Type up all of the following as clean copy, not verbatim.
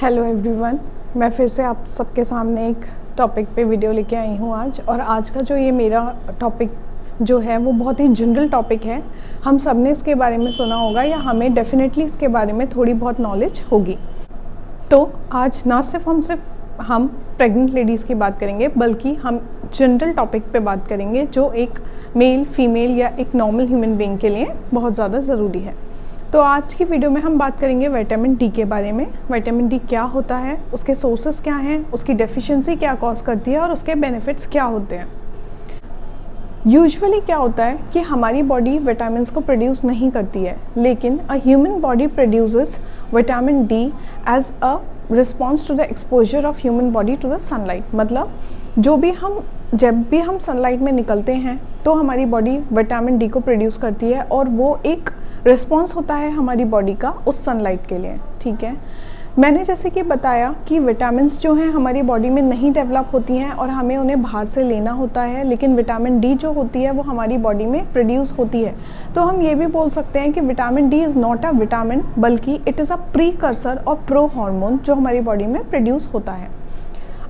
Hello everyone, मैं फिर से आप सबके सामने एक टॉपिक पे वीडियो लेके आई हूँ आज। और आज का जो ये मेरा टॉपिक जो है वो बहुत ही जनरल टॉपिक है। हम सब ने इसके बारे में सुना होगा या हमें डेफिनेटली इसके बारे में थोड़ी बहुत नॉलेज होगी। तो आज ना सिर्फ हम प्रेग्नेंट लेडीज़ की बात करेंगे, बल्कि हम जनरल टॉपिक पे बात करेंगे जो एक मेल, फीमेल या एक नॉर्मल ह्यूमन बीइंग के लिए बहुत ज़्यादा ज़रूरी है। तो आज की वीडियो में हम बात करेंगे विटामिन डी के बारे में। विटामिन डी क्या होता है, उसके सोर्सेस क्या हैं, उसकी डेफिशिएंसी क्या कॉज करती है और उसके बेनिफिट्स क्या होते हैं। यूजुअली क्या होता है कि हमारी बॉडी विटामिन्स को प्रोड्यूस नहीं करती है, लेकिन a human body produces vitamin D as a response to the exposure of human body to the sunlight. मतलब जब भी हम सनलाइट में निकलते हैं तो हमारी बॉडी विटामिन डी को प्रोड्यूस करती है और वो एक रिस्पॉन्स होता है हमारी बॉडी का उस सनलाइट के लिए। ठीक है, मैंने जैसे कि बताया कि विटामिन्स जो हैं हमारी बॉडी में नहीं डेवलप होती हैं और हमें उन्हें बाहर से लेना होता है, लेकिन विटामिन डी जो होती है वो हमारी बॉडी में प्रोड्यूस होती है। तो हम ये भी बोल सकते हैं कि vitamin D is not a vitamin, बल्कि इट इज़ अ प्रीकर्सर और प्रो हार्मोन जो हमारी बॉडी में प्रोड्यूस होता है।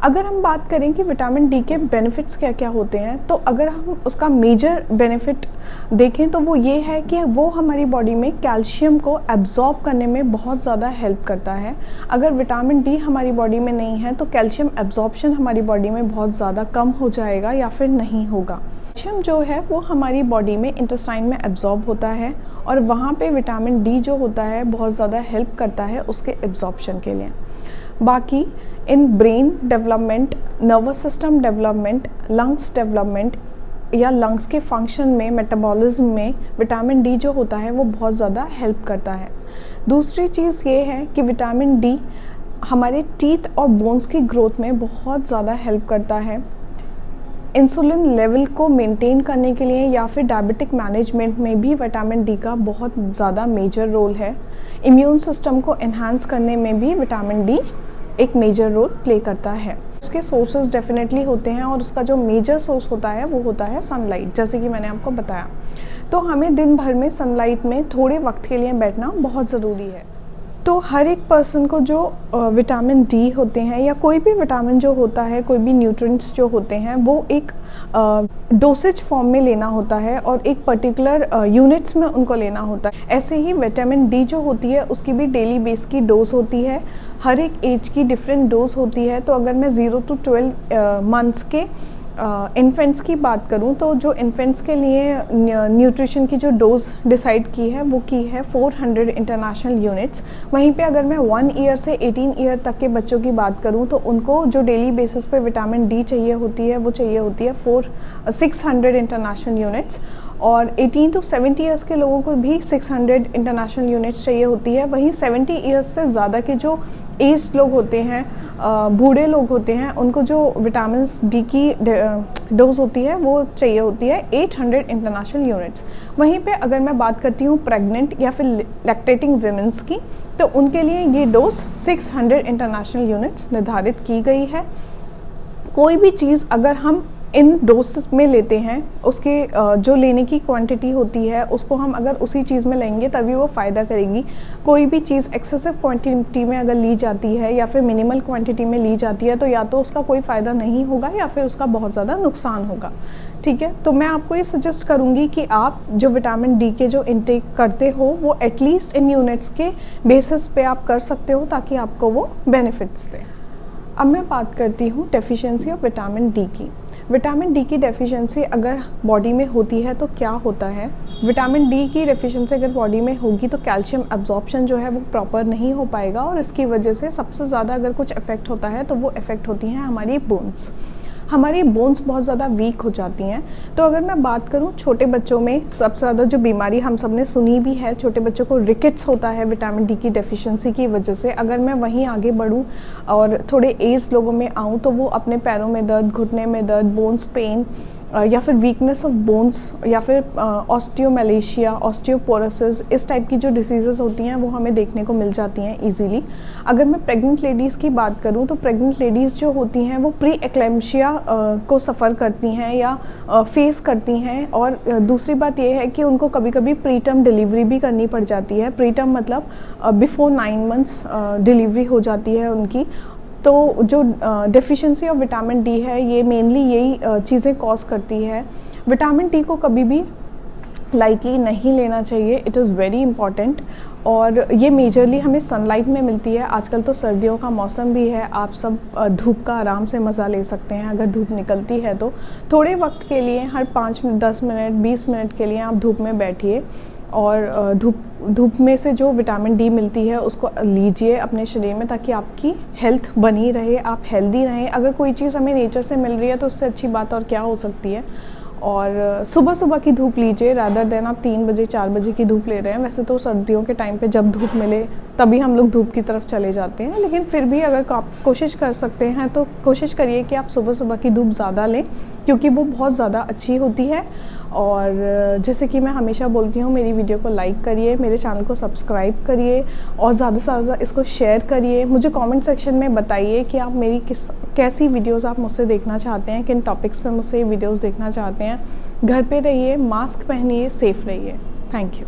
अगर हम बात करें कि विटामिन डी के बेनिफिट्स क्या क्या होते हैं, तो अगर हम उसका मेजर बेनिफिट देखें तो वो ये है कि वो हमारी बॉडी में कैल्शियम को एब्जॉर्ब करने में बहुत ज़्यादा हेल्प करता है। अगर विटामिन डी हमारी बॉडी में नहीं है तो कैल्शियम एब्जॉर्प्शन हमारी बॉडी में बहुत ज़्यादा कम हो जाएगा या फिर नहीं होगा। कैल्शियम जो है वो हमारी बॉडी में इंटेस्टाइन में एब्जॉर्ब होता है और वहाँ पे विटामिन डी जो होता है बहुत ज़्यादा हेल्प करता है उसके एब्जॉर्प्शन के लिए। बाकी in brain development, nervous system development, lungs development या लंग्स के फंक्शन में, मेटाबॉलिज्म में विटामिन डी जो होता है वो बहुत ज़्यादा हेल्प करता है। दूसरी चीज़ ये है कि विटामिन डी हमारे टीथ और बोन्स की ग्रोथ में बहुत ज़्यादा हेल्प करता है। इंसुलिन लेवल को मेंटेन करने के लिए या फिर डायबिटिक मैनेजमेंट में भी विटामिन डी का बहुत ज़्यादा मेजर रोल है। इम्यून सिस्टम को एनहांस करने में भी विटामिन डी एक मेजर रोल प्ले करता है। उसके सोर्सेज डेफिनेटली होते हैं और उसका जो मेजर सोर्स होता है वो होता है सनलाइट, जैसे कि मैंने आपको बताया। तो हमें दिन भर में सनलाइट में थोड़े वक्त के लिए बैठना बहुत ज़रूरी है। तो हर एक पर्सन को जो विटामिन डी होते हैं या कोई भी विटामिन जो होता है, कोई भी न्यूट्रिएंट्स जो होते हैं, वो एक डोसेज फॉर्म में लेना होता है और एक पर्टिकुलर यूनिट्स में उनको लेना होता है। ऐसे ही विटामिन डी जो होती है उसकी भी डेली बेस की डोज होती है। हर एक एज की डिफरेंट डोज होती है। तो अगर मैं 0 to 12 मंथ्स के इन्फेंट्स की बात करूं तो जो इन्फेंट्स के लिए न्यूट्रिशन की जो डोज डिसाइड की है वो की है 400 इंटरनेशनल यूनिट्स। वहीं पे अगर मैं 1 ईयर से 18 ईयर तक के बच्चों की बात करूं तो उनको जो डेली बेसिस पे विटामिन डी चाहिए होती है वो चाहिए होती है 600 इंटरनेशनल यूनिट्स। और 18 to 70 ईयर्स के लोगों को भी 600 इंटरनेशनल यूनिट्स चाहिए होती है। वहीं 70 ईयर्स से ज़्यादा के जो एज्ड लोग होते हैं, बूढ़े लोग होते हैं, उनको जो विटामिन डी की डोज होती है वो चाहिए होती है 800 इंटरनेशनल यूनिट्स। वहीं पे अगर मैं बात करती हूँ प्रेग्नेंट या फिर लैक्टेटिंग विमेंस की, तो उनके लिए ये डोज 600 इंटरनेशनल यूनिट्स निर्धारित की गई है। कोई भी चीज़ अगर हम इन डोज में लेते हैं, उसके जो लेने की क्वांटिटी होती है उसको हम अगर उसी चीज़ में लेंगे तभी वो फ़ायदा करेगी। कोई भी चीज़ एक्सेसिव क्वांटिटी में अगर ली जाती है या फिर मिनिमल क्वांटिटी में ली जाती है तो या तो उसका कोई फ़ायदा नहीं होगा या फिर उसका बहुत ज़्यादा नुकसान होगा। ठीक है, तो मैं आपको ये सजेस्ट करूँगी कि आप जो विटामिन डी के जो इनटेक करते हो वो एटलीस्ट इन यूनिट्स के बेसिस पे आप कर सकते हो ताकि आपको वो बेनिफिट्स दें। अब मैं बात करती हूँ डेफिशिएंसी ऑफ विटामिन डी की। विटामिन डी की डेफिशिएंसी अगर बॉडी में होती है तो क्या होता है? विटामिन डी की डेफिशिएंसी अगर बॉडी में होगी तो कैल्शियम एब्जॉर्प्शन जो है वो प्रॉपर नहीं हो पाएगा और इसकी वजह से सबसे ज़्यादा अगर कुछ इफ़ेक्ट होता है तो वो इफ़ेक्ट होती हैं हमारी बोन्स। हमारी बोन्स बहुत ज़्यादा वीक हो जाती हैं। तो अगर मैं बात करूं छोटे बच्चों में सबसे ज़्यादा जो बीमारी हम सब ने सुनी भी है, छोटे बच्चों को रिकेट्स होता है विटामिन डी की डेफिशिएंसी की वजह से। अगर मैं वहीं आगे बढ़ूं और थोड़े एज लोगों में आऊं तो वो अपने पैरों में दर्द, घुटने में दर्द, बोन्स पेन या फिर वीकनेस ऑफ बोन्स या फिर ऑस्टियोमेलेशिया, ऑस्टियोपोरोसिस, इस टाइप की जो डिसीज़ेस होती हैं वो हमें देखने को मिल जाती हैं इजीली। अगर मैं प्रेग्नेंट लेडीज़ की बात करूं तो प्रेग्नेंट लेडीज़ जो होती हैं वो प्री एक्लेम्शिया को सफ़र करती हैं या फेस करती हैं। और दूसरी बात ये है कि उनको कभी कभी प्रीटर्म डिलीवरी भी करनी पड़ जाती है। प्रीटर्म मतलब बिफोर 9 मंथ्स डिलीवरी हो जाती है उनकी। तो जो डेफिशिएंसी ऑफ विटामिन डी है ये मेनली यही चीज़ें कॉज करती है। विटामिन डी को कभी भी लाइटली नहीं लेना चाहिए, इट इज़ वेरी इंपॉर्टेंट। और ये मेजरली हमें सनलाइट में मिलती है। आजकल तो सर्दियों का मौसम भी है, आप सब धूप का आराम से मज़ा ले सकते हैं। अगर धूप निकलती है तो थोड़े वक्त के लिए, हर 5 मिनट, 10 मिनट, 20 मिनट के लिए आप धूप में बैठिए और धूप में से जो विटामिन डी मिलती है उसको लीजिए अपने शरीर में, ताकि आपकी हेल्थ बनी रहे, आप हेल्दी रहें। अगर कोई चीज़ हमें नेचर से मिल रही है तो उससे अच्छी बात और क्या हो सकती है। और सुबह सुबह की धूप लीजिए, रादर देन आप 3 बजे 4 बजे की धूप ले रहे हैं। वैसे तो सर्दियों के टाइम पे जब धूप मिले तभी हम लोग धूप की तरफ चले जाते हैं, लेकिन फिर भी अगर आप कोशिश कर सकते हैं तो कोशिश करिए कि आप सुबह सुबह की धूप ज़्यादा लें, क्योंकि वो बहुत ज़्यादा अच्छी होती है। और जैसे कि मैं हमेशा बोलती हूँ, मेरी वीडियो को लाइक करिए, मेरे चैनल को सब्सक्राइब करिए और ज़्यादा से ज़्यादा इसको शेयर करिए। मुझे कमेंट सेक्शन में बताइए कि आप मेरी कैसी वीडियोस आप मुझसे देखना चाहते हैं, किन टॉपिक्स पे मुझसे वीडियोस देखना चाहते हैं। घर पे रहिए, मास्क पहनिए, सेफ़ रहिए। Thank you.